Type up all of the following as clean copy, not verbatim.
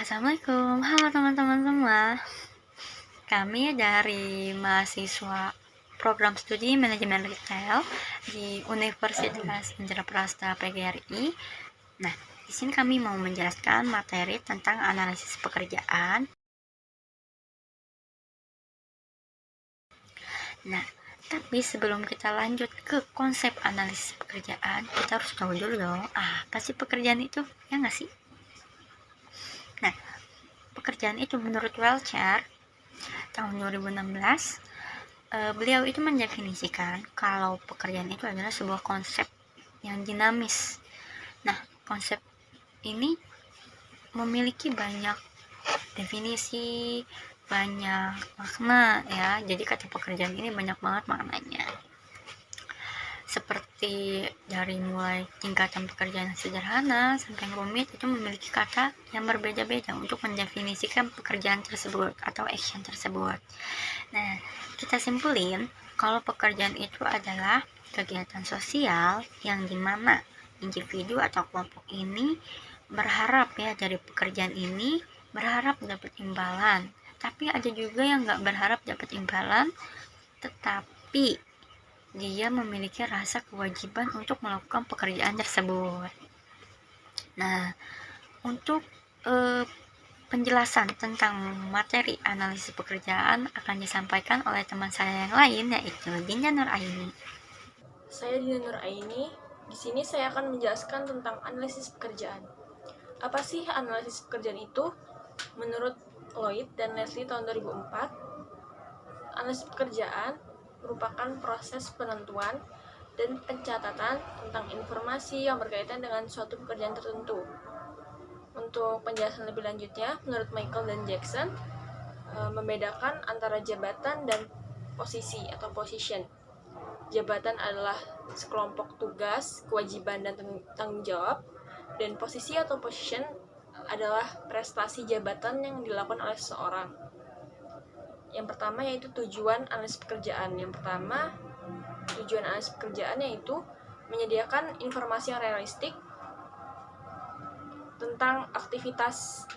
Assalamualaikum, halo teman-teman semua. Kami dari mahasiswa program studi manajemen retail di Universitas Indraprasta PGRI. Nah, di sini kami mau menjelaskan materi tentang analisis pekerjaan. Nah, tapi sebelum kita lanjut ke konsep analisis pekerjaan, kita harus tahu dulu dong, apa sih pekerjaan itu, ya nggak sih? Nah, pekerjaan itu menurut Welcher tahun 2016, beliau itu mendefinisikan kalau pekerjaan itu adalah sebuah konsep yang dinamis. Nah, konsep ini memiliki banyak definisi, banyak makna ya. Jadi kata pekerjaan ini banyak banget maknanya. Seperti dari mulai tingkatan pekerjaan sederhana sampai yang rumit, itu memiliki kata yang berbeda-beda untuk mendefinisikan pekerjaan tersebut atau action tersebut. Nah, kita simpulin kalau pekerjaan itu adalah kegiatan sosial yang dimana individu atau kelompok ini berharap ya dari pekerjaan ini berharap dapat imbalan, tapi ada juga yang nggak berharap dapat imbalan, tetapi dia memiliki rasa kewajiban untuk melakukan pekerjaan tersebut. Nah, untuk penjelasan tentang materi analisis pekerjaan akan disampaikan oleh teman saya yang lain, yaitu Dinda Nur Aini. Saya Dinda Nur Aini. Di sini saya akan menjelaskan tentang analisis pekerjaan. Apa sih analisis pekerjaan itu? Menurut Lloyd dan Leslie tahun 2004, analisis pekerjaan merupakan proses penentuan dan pencatatan tentang informasi yang berkaitan dengan suatu pekerjaan tertentu. Untuk penjelasan lebih lanjutnya, menurut Michael dan Jackson, membedakan antara jabatan dan posisi atau position. Jabatan adalah sekelompok tugas, kewajiban, dan tanggung jawab, dan posisi atau position adalah prestasi jabatan yang dilakukan oleh seseorang. Yang pertama yaitu tujuan analisis pekerjaan. Yang pertama, tujuan analisis pekerjaan yaitu menyediakan informasi yang realistik tentang aktivitas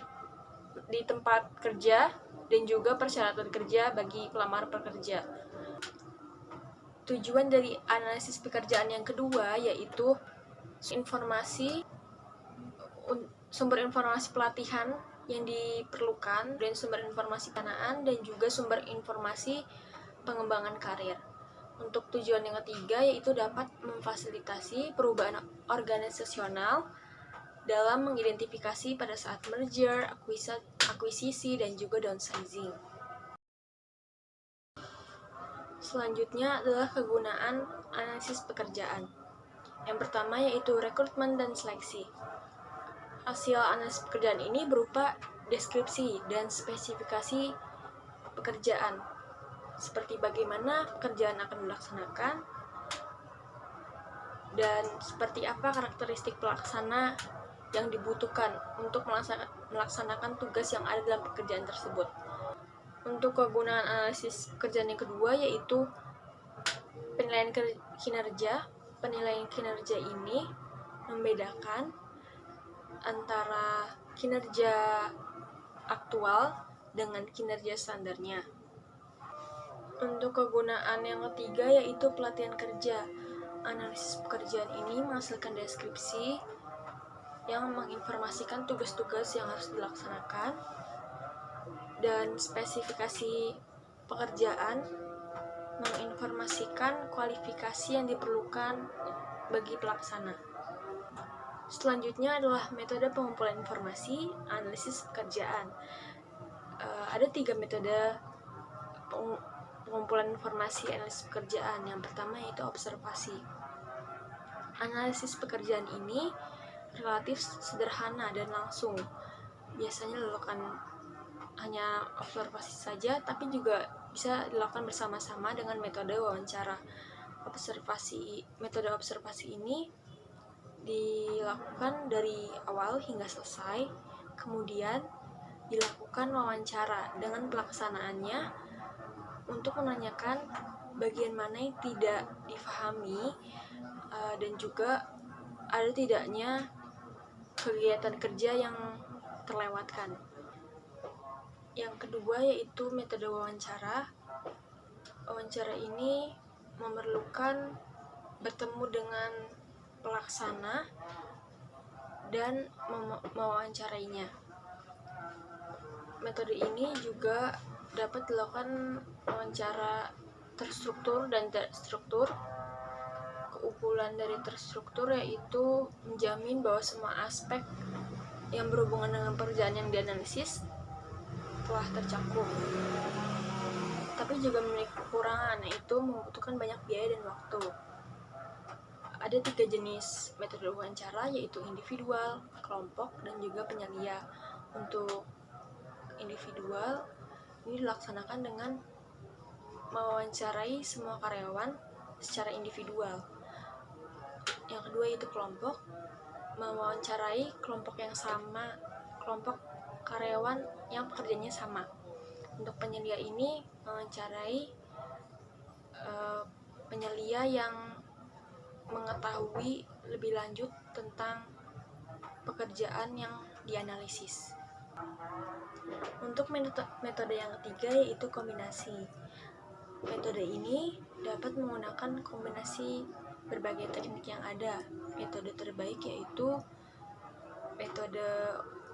di tempat kerja dan juga persyaratan kerja bagi pelamar pekerja. Tujuan dari analisis pekerjaan yang kedua yaitu sumber informasi pelatihan yang diperlukan, dan sumber informasi pendanaan, dan juga sumber informasi pengembangan karir. Untuk tujuan yang ketiga yaitu dapat memfasilitasi perubahan organisasional dalam mengidentifikasi pada saat merger, akuisisi, dan juga downsizing. Selanjutnya adalah kegunaan analisis pekerjaan. Yang pertama yaitu rekrutmen dan seleksi. Hasil analisis pekerjaan ini berupa deskripsi dan spesifikasi pekerjaan, seperti bagaimana pekerjaan akan dilaksanakan dan seperti apa karakteristik pelaksana yang dibutuhkan untuk melaksanakan tugas yang ada dalam pekerjaan tersebut. Untuk kegunaan analisis pekerjaan yang kedua yaitu penilaian kinerja. Penilaian kinerja ini membedakan antara kinerja aktual dengan kinerja standarnya. Untuk kegunaan yang ketiga yaitu pelatihan kerja. Analisis pekerjaan ini menghasilkan deskripsi yang menginformasikan tugas-tugas yang harus dilaksanakan dan spesifikasi pekerjaan menginformasikan kualifikasi yang diperlukan bagi pelaksana. Selanjutnya adalah metode pengumpulan informasi analisis pekerjaan. Ada 3 metode pengumpulan informasi analisis pekerjaan. Yang pertama yaitu observasi. Analisis pekerjaan ini relatif sederhana dan langsung. Biasanya dilakukan hanya observasi saja, tapi juga bisa dilakukan bersama-sama dengan metode wawancara. Metode observasi ini dilakukan dari awal hingga selesai, kemudian dilakukan wawancara dengan pelaksanaannya untuk menanyakan bagian mana yang tidak difahami dan juga ada tidaknya kegiatan kerja yang terlewatkan. Yang kedua yaitu metode wawancara. Wawancara ini memerlukan bertemu dengan pelaksana dan mewawancarainya. Metode ini juga dapat dilakukan wawancara terstruktur dan tidak terstruktur. Keunggulan dari terstruktur yaitu menjamin bahwa semua aspek yang berhubungan dengan pekerjaan yang dianalisis telah tercakup. Tapi juga memiliki kekurangan, yaitu membutuhkan banyak biaya dan waktu. Ada 3 jenis metode wawancara, yaitu individual, kelompok, dan juga penyelia. Untuk individual, ini dilaksanakan dengan mewawancarai semua karyawan secara individual. Yang kedua yaitu kelompok, mewawancarai kelompok yang sama, kelompok karyawan yang pekerjaannya sama. Untuk penyelia ini mewawancarai penyelia yang mengetahui lebih lanjut tentang pekerjaan yang dianalisis. Untuk metode yang ketiga yaitu kombinasi. Metode ini dapat menggunakan kombinasi berbagai teknik yang ada. Metode terbaik yaitu metode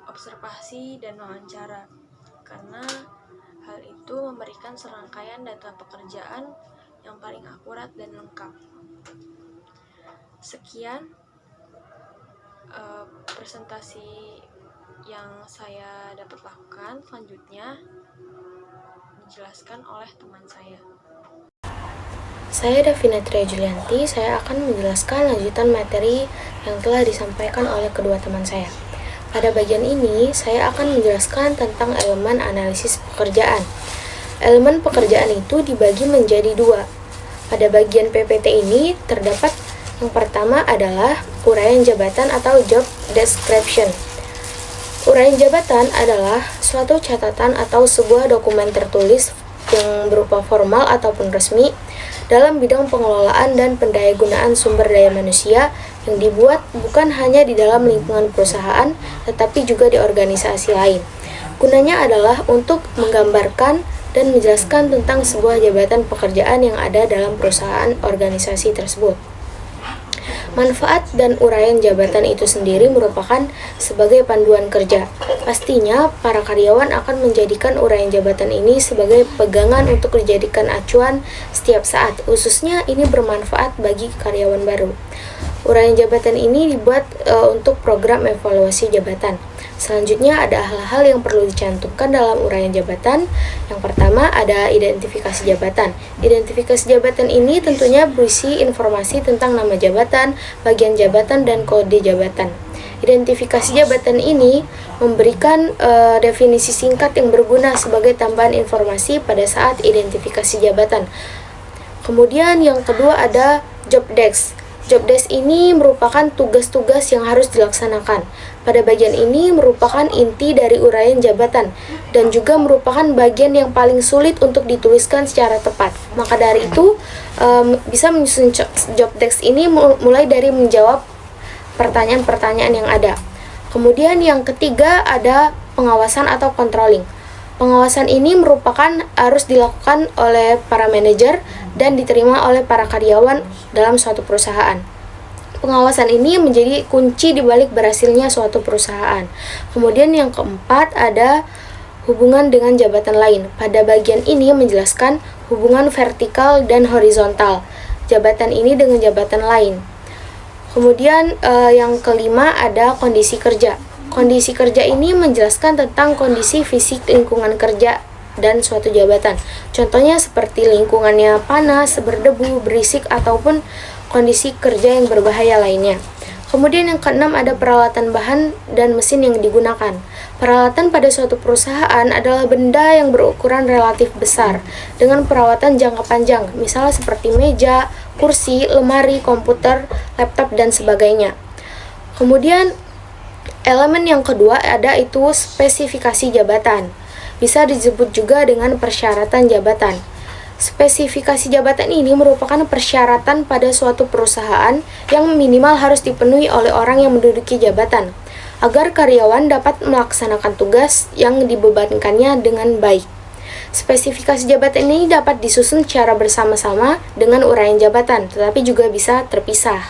observasi dan wawancara, karena hal itu memberikan serangkaian data pekerjaan yang paling akurat dan lengkap. Sekian presentasi yang saya dapat lakukan. Selanjutnya dijelaskan oleh teman saya. Saya Davina Tria Julianti, saya akan menjelaskan lanjutan materi yang telah disampaikan oleh kedua teman saya. Pada bagian ini, saya akan menjelaskan tentang elemen analisis pekerjaan. Elemen pekerjaan itu dibagi menjadi 2. Pada bagian PPT ini terdapat yang pertama adalah uraian jabatan atau job description. Uraian jabatan adalah suatu catatan atau sebuah dokumen tertulis yang berupa formal ataupun resmi dalam bidang pengelolaan dan pendayagunaan sumber daya manusia yang dibuat bukan hanya di dalam lingkungan perusahaan, tetapi juga di organisasi lain. Gunanya adalah untuk menggambarkan dan menjelaskan tentang sebuah jabatan pekerjaan yang ada dalam perusahaan organisasi tersebut. Manfaat dan uraian jabatan itu sendiri merupakan sebagai panduan kerja. Pastinya, para karyawan akan menjadikan uraian jabatan ini sebagai pegangan untuk dijadikan acuan setiap saat. Khususnya ini bermanfaat bagi karyawan baru. Uraian jabatan ini dibuat untuk program evaluasi jabatan. Selanjutnya ada hal-hal yang perlu dicantumkan dalam uraian jabatan. Yang pertama ada identifikasi jabatan. Identifikasi jabatan ini tentunya berisi informasi tentang nama jabatan, bagian jabatan, dan kode jabatan. Identifikasi jabatan ini memberikan definisi singkat yang berguna sebagai tambahan informasi pada saat identifikasi jabatan. Kemudian yang kedua ada job desk. Job desk ini merupakan tugas-tugas yang harus dilaksanakan. Pada bagian ini merupakan inti dari uraian jabatan dan juga merupakan bagian yang paling sulit untuk dituliskan secara tepat. Maka dari itu, bisa menyusun job desk ini mulai dari menjawab pertanyaan-pertanyaan yang ada. Kemudian yang ketiga ada pengawasan atau controlling. Pengawasan ini merupakan harus dilakukan oleh para manajer dan diterima oleh para karyawan dalam suatu perusahaan. Pengawasan ini menjadi kunci di balik berhasilnya suatu perusahaan. Kemudian yang keempat ada hubungan dengan jabatan lain. Pada bagian ini menjelaskan hubungan vertikal dan horizontal jabatan ini dengan jabatan lain. Kemudian yang kelima ada kondisi kerja. Kondisi kerja ini menjelaskan tentang kondisi fisik lingkungan kerja dan suatu jabatan. Contohnya seperti lingkungannya panas, berdebu, berisik, ataupun kondisi kerja yang berbahaya lainnya. Kemudian yang keenam ada peralatan bahan dan mesin yang digunakan. Peralatan pada suatu perusahaan adalah benda yang berukuran relatif besar dengan perawatan jangka panjang, misalnya seperti meja, kursi, lemari, komputer, laptop, dan sebagainya. Kemudian elemen yang kedua ada itu spesifikasi jabatan. Bisa disebut juga dengan persyaratan jabatan. Spesifikasi jabatan ini merupakan persyaratan pada suatu perusahaan yang minimal harus dipenuhi oleh orang yang menduduki jabatan. agar karyawan dapat melaksanakan tugas yang dibebankannya dengan baik. Spesifikasi jabatan ini dapat disusun secara bersama-sama dengan uraian jabatan, tetapi juga bisa terpisah.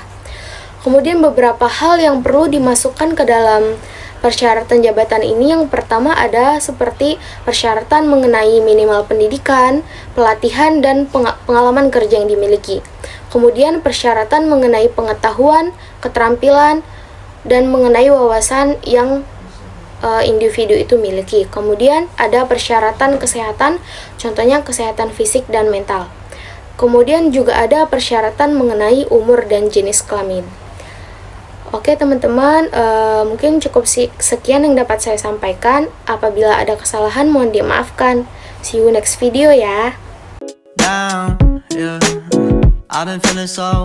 Kemudian beberapa hal yang perlu dimasukkan ke dalam persyaratan jabatan ini, yang pertama ada seperti persyaratan mengenai minimal pendidikan, pelatihan, dan pengalaman kerja yang dimiliki. Kemudian persyaratan mengenai pengetahuan, keterampilan, dan mengenai wawasan yang individu itu miliki. Kemudian ada persyaratan kesehatan, contohnya kesehatan fisik dan mental. Kemudian juga ada persyaratan mengenai umur dan jenis kelamin. Oke teman-teman, mungkin cukup sekian yang dapat saya sampaikan. Apabila ada kesalahan mohon dimaafkan. See you next video ya. Down, yeah. I've been feeling so